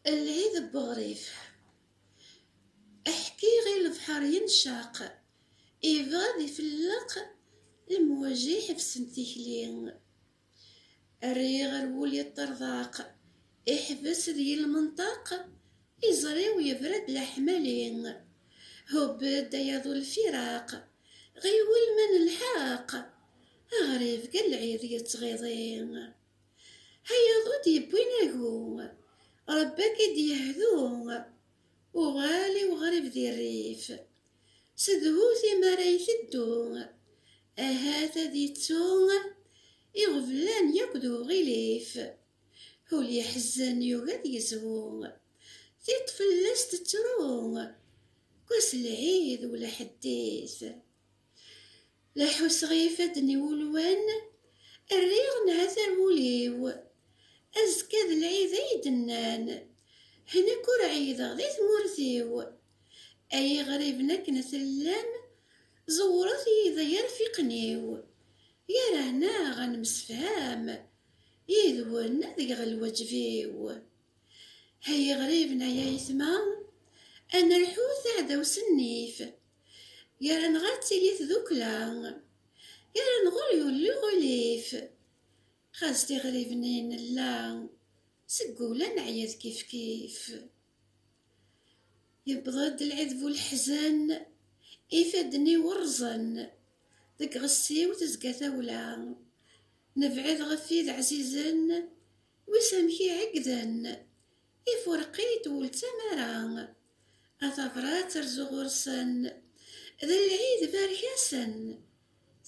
العيد بغريف. احكي غير البحر ينشاق، يبغى يفلق المواجيح في سنتيكلين. الريغ الولي الطرذاق يحبس ذي المنطق، يزري ويبرد الحمالين. هو بدا يضو الفراق، غيول من الحاق، غريب قال العيد يتغيظين. هيا ضود يبويناقو، ربك يدي يهدو، وغالي وغريب ذي الريف. سدهوثي ما رايثدو، أهاتا ذي تسون، يغفلان يقدو غليف. هو اللي يحزن يوغاد يزهو، تيطفلس تترو، كاس العيد ولا حديث. لحوس غيفدني ولوان، الريغ نهثر وليو، أزكى ذا العيد عيدنان، هنا كور عيدا ذي ثمورثيو. أي غريب نكنة اللام، زورت إذا يرفقنيو، يا رهنا غنمسفهام، يذون ذي غالوجفيو. هاي غريبنا يا يثما، أنا الحوث عدا وسنيف، يا رنغاتي ليث ذوكلا، يا رنغول يولي غليف. خاصتي غريبنين لا، سقولا نعيذ كيف كيف. يبغض العذب والحزن، يفدني ورزن، ذك غسي وتزقى ثولا. نبعد غفيد عزيزن، وسامحي عقدن، يفرقيت والتمرا. أثفرات رزو غرسن، ذا العيد باركاسن،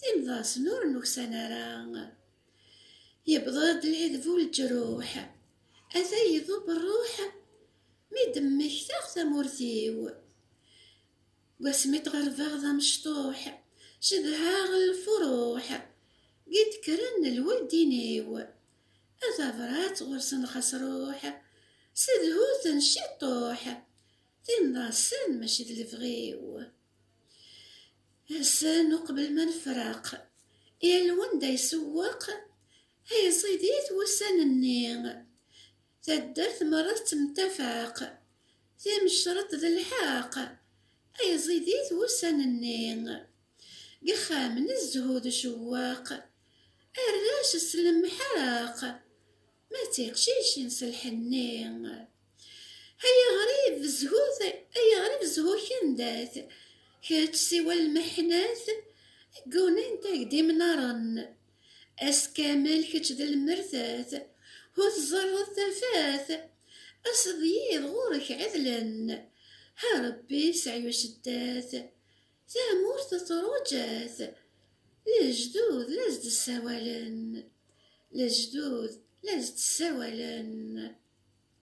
تمضاس نور نكسنرا. يبغض العذب والجروح، أثيض بالروح، ميدمك ثاغ ثمورثيو. واسمي تغرفاغ ذا مشطوح، شدها الفروح، قد كرن الولدينيو. أثافرات غرسن خسروح، سدهوثن شطوح، تنضاسن ماشي دلفغيو. هسان قبل ما نفراق، يا الوندا يسوق، هاي صيديت وسان النيغ. تدرت مرات تمتفاق، تمشرط ذا الحاق، أي زيديت وسان النيغ. قخا من الزهود شواق، الراش السلم حراق، ما تيقشيش ينسلح النيغ. هيا غريب زهوث، هيا غريب زهو كنداث، كات سوى المحناث، قونين تاقدي منارن. أسكامل كتش ذا المرثاث، هو تزر الثفاث، أصديض غورك عذلن. ها ربي سعي شداث، ثامور تطروجاث، لجدود لازد السوالن، لجدود لازد السوالن.